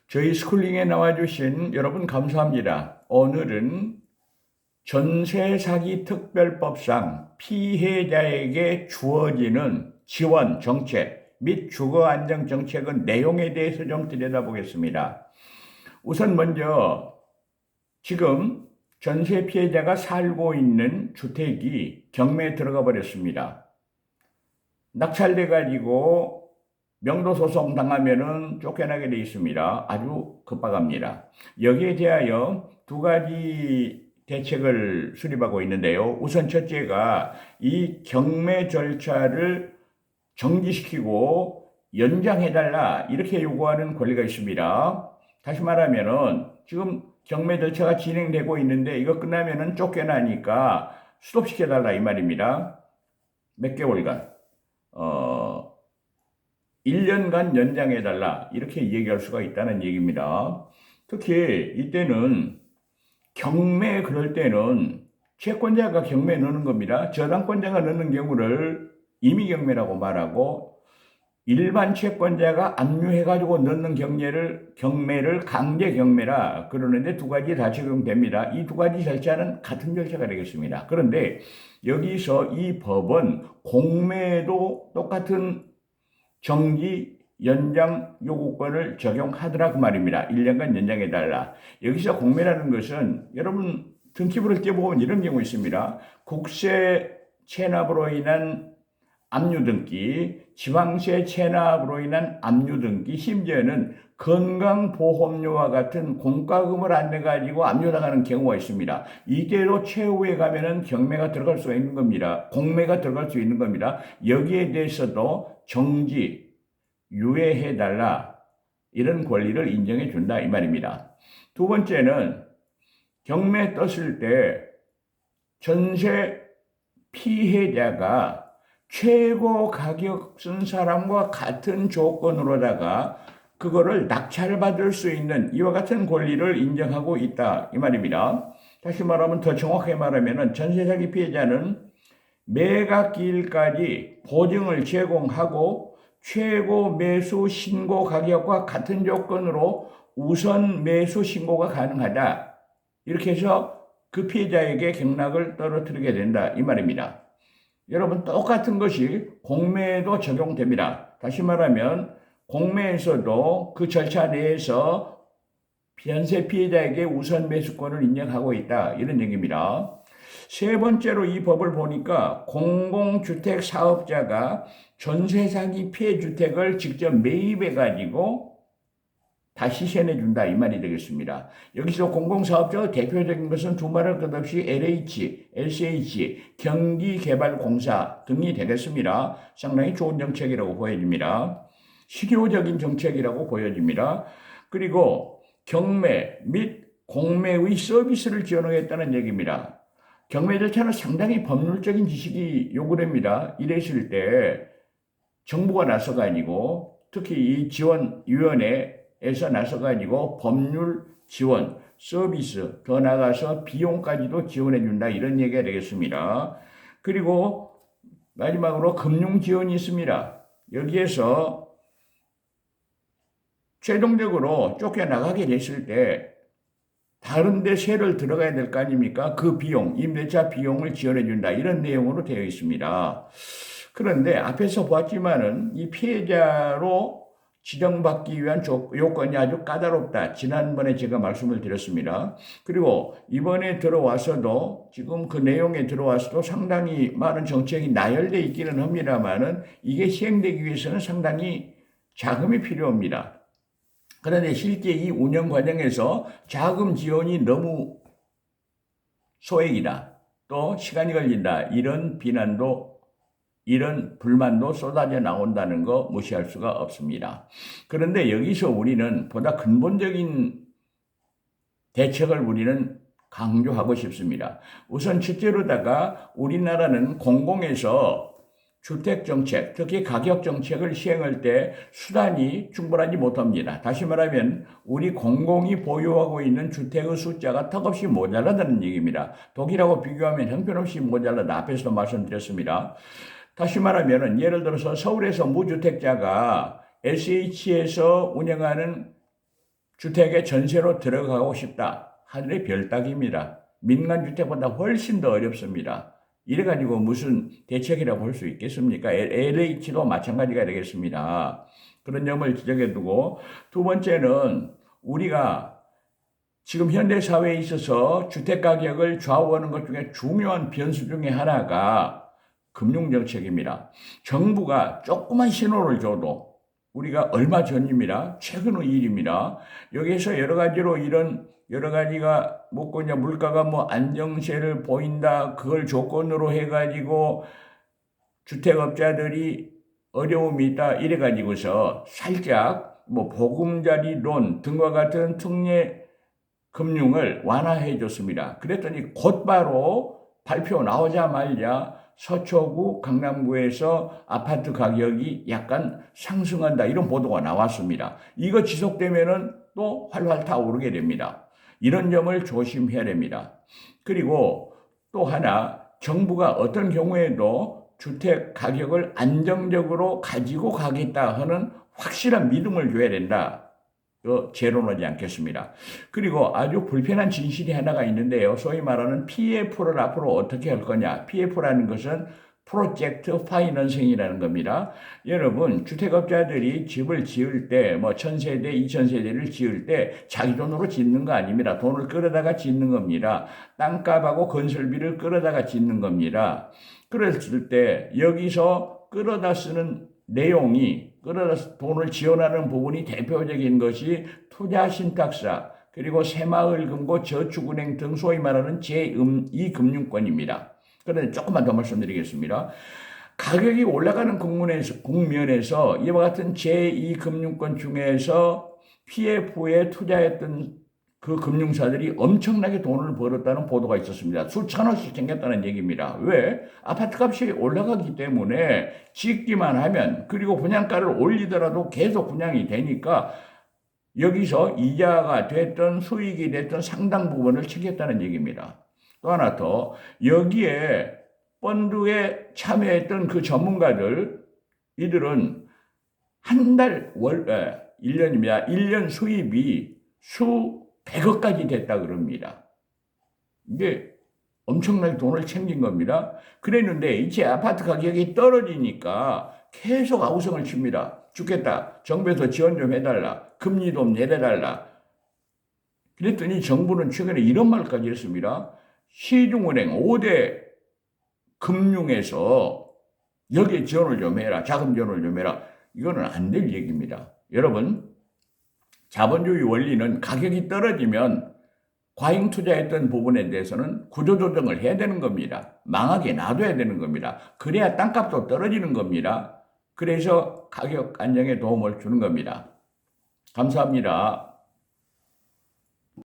저희 스쿨링에 나와주신 여러분 감사합니다. 오늘은 전세 사기 특별법상 피해자에게 주어지는 지원 정책 및 주거 안정 정책의 내용에 대해서 좀 들여다보겠습니다. 우선 먼저 지금 전세 피해자가 살고 있는 주택이 경매에 들어가 버렸습니다. 낙찰돼 가지고 명도 소송 당하면은 쫓겨나게 돼 있습니다. 아주 급박합니다. 여기에 대하여 두 가지 대책을 수립하고 있는데요. 우선 첫째가 이 경매 절차를 정지시키고 연장해달라 이렇게 요구하는 권리가 있습니다. 다시 말하면은 지금 경매 절차가 진행되고 있는데 이거 끝나면은 쫓겨나니까 스톱시켜달라 이 말입니다. 몇 개월간. 1년간 연장해달라 이렇게 얘기할 수가 있다는 얘기입니다. 특히 이때는 경매 그럴 때는 채권자가 경매에 넣는 겁니다. 저당권자가 넣는 경우를 임의경매라고 말하고 일반 채권자가 압류해가지고 넣는 경매를 강제경매라 그러는데 두 가지 다 적용됩니다. 이 두 가지 절차는 같은 절차가 되겠습니다. 그런데 여기서 이 법은 공매도 똑같은 정지 연장 요구권을 적용하더라 그 말입니다. 1년간 연장해달라. 여기서 공매라는 것은 여러분 등기부를 떼보면 이런 경우 있습니다. 국세 체납으로 인한 압류등기, 지방세 체납으로 인한 압류등기, 심지어는 건강보험료와 같은 공과금을 안 내가지고 압류당하는 경우가 있습니다. 이대로 최후에 가면은 경매가 들어갈 수 있는 겁니다. 공매가 들어갈 수 있는 겁니다. 여기에 대해서도 정지, 유예해달라 이런 권리를 인정해 준다 이 말입니다. 두 번째는 경매 떴을 때 전세 피해자가 최고 가격 쓴 사람과 같은 조건으로다가 그거를 낙찰받을 수 있는 이와 같은 권리를 인정하고 있다 이 말입니다. 다시 말하면 더 정확하게 말하면 전세 사기 피해자는 매각기일까지 보증을 제공하고 최고 매수 신고 가격과 같은 조건으로 우선 매수 신고가 가능하다. 이렇게 해서 그 피해자에게 경락을 떨어뜨리게 된다 이 말입니다. 여러분 똑같은 것이 공매에도 적용됩니다. 다시 말하면 공매에서도 그 절차 내에서 전세 피해자에게 우선 매수권을 인정하고 있다 이런 얘기입니다. 세 번째로 이 법을 보니까 공공주택 사업자가 전세 사기 피해 주택을 직접 매입해 가지고 다시 시행해준다 이 말이 되겠습니다. 여기서 공공사업자 대표적인 것은 두말할 것 없이 LH, LCH, 경기개발공사 등이 되겠습니다. 상당히 좋은 정책이라고 보여집니다. 실효적인 정책이라고 보여집니다. 그리고 경매 및 공매의 서비스를 지원하겠다는 얘기입니다. 경매 절차는 상당히 법률적인 지식이 요구됩니다. 이랬을 때 정부가 나서가지고 특히 이 지원위원회에서 나서가지고 법률 지원, 서비스, 더 나아가서 비용까지도 지원해준다 이런 얘기가 되겠습니다. 그리고 마지막으로 금융 지원이 있습니다. 여기에서 최종적으로 쫓겨나가게 됐을 때 다른 데 세를 들어가야 될 거 아닙니까? 그 비용, 임대차 비용을 지원해준다 이런 내용으로 되어 있습니다. 그런데 앞에서 보았지만은 이 피해자로 지정받기 위한 요건이 아주 까다롭다. 지난번에 제가 말씀을 드렸습니다. 그리고 이번에 들어와서도 지금 그 내용에 들어와서도 상당히 많은 정책이 나열되어 있기는 합니다만은 이게 시행되기 위해서는 상당히 자금이 필요합니다. 그런데 실제 이 운영 과정에서 자금 지원이 너무 소액이다. 또 시간이 걸린다. 이런 비난도 이런 불만도 쏟아져 나온다는 거 무시할 수가 없습니다. 그런데 여기서 우리는 보다 근본적인 대책을 우리는 강조하고 싶습니다. 우선 첫째로다가 우리나라는 공공에서 주택정책, 특히 가격정책을 시행할 때 수단이 충분하지 못합니다. 다시 말하면 우리 공공이 보유하고 있는 주택의 숫자가 턱없이 모자라다는 얘기입니다. 독일하고 비교하면 형편없이 모자라다. 앞에서도 말씀드렸습니다. 다시 말하면 예를 들어서 서울에서 무주택자가 LCH에서 운영하는 주택에 전세로 들어가고 싶다. 하늘의 별 따기입니다. 민간주택보다 훨씬 더 어렵습니다. 이래가지고 무슨 대책이라고 볼 수 있겠습니까? LH도 마찬가지가 되겠습니다. 그런 점을 지적해 두고, 두 번째는 우리가 지금 현대사회에 있어서 주택가격을 좌우하는 것 중에 중요한 변수 중에 하나가 금융정책입니다. 정부가 조그만 신호를 줘도, 우리가 얼마 전입니다. 최근의 일입니다. 여기에서 여러 가지로 이런 여러 가지가 뭐고 이제 물가가 뭐 안정세를 보인다. 그걸 조건으로 해가지고 주택업자들이 어려움이 있다. 이래가지고서 살짝 뭐 보금자리론 등과 같은 특례 금융을 완화해 줬습니다. 그랬더니 곧바로 발표 나오자마자 서초구, 강남구에서 아파트 가격이 약간 상승한다. 이런 보도가 나왔습니다. 이거 지속되면은 또 활활 타오르게 됩니다. 이런 점을 조심해야 됩니다. 그리고 또 하나, 정부가 어떤 경우에도 주택 가격을 안정적으로 가지고 가겠다 하는 확실한 믿음을 줘야 된다. 제로하지 않겠습니다. 그리고 아주 불편한 진실이 하나가 있는데요. 소위 말하는 PF를 앞으로 어떻게 할 거냐. PF라는 것은 프로젝트 파이낸싱이라는 겁니다. 여러분, 주택업자들이 집을 지을 때, 뭐 1000세대, 2000세대를 지을 때 자기 돈으로 짓는 거 아닙니다. 돈을 끌어다가 짓는 겁니다. 땅값하고 건설비를 끌어다가 짓는 겁니다. 그랬을 때 여기서 끌어다 쓰는 내용이, 끌어다 돈을 지원하는 부분이 대표적인 것이 투자신탁사, 그리고 새마을금고, 저축은행 등 소위 말하는 제2금융권입니다. 그런데 조금만 더 말씀드리겠습니다. 가격이 올라가는 국면에서 이와 같은 제2금융권 중에서 PF에 투자했던 그 금융사들이 엄청나게 돈을 벌었다는 보도가 있었습니다. 수천억씩 생겼다는 얘기입니다. 왜? 아파트값이 올라가기 때문에 짓기만 하면, 그리고 분양가를 올리더라도 계속 분양이 되니까 여기서 이자가 됐든 수익이 됐든 상당 부분을 챙겼다는 얘기입니다. 또 하나 더, 여기에 펀드에 참여했던 그 전문가들, 이들은 한 달 1년입니다. 1년 수입이 수백억까지 됐다 그럽니다. 이게 엄청나게 돈을 챙긴 겁니다. 그랬는데 이제 아파트 가격이 떨어지니까 계속 아우성을 칩니다. 죽겠다. 정부에서 지원 좀 해달라. 금리 좀 내려달라. 그랬더니 정부는 최근에 이런 말까지 했습니다. 시중은행 5대 금융에서 여기에 지원을 좀 해라. 자금 지원을 좀 해라. 이거는 안 될 얘기입니다. 여러분, 자본주의 원리는 가격이 떨어지면 과잉 투자했던 부분에 대해서는 구조조정을 해야 되는 겁니다. 망하게 놔둬야 되는 겁니다. 그래야 땅값도 떨어지는 겁니다. 그래서 가격 안정에 도움을 주는 겁니다. 감사합니다.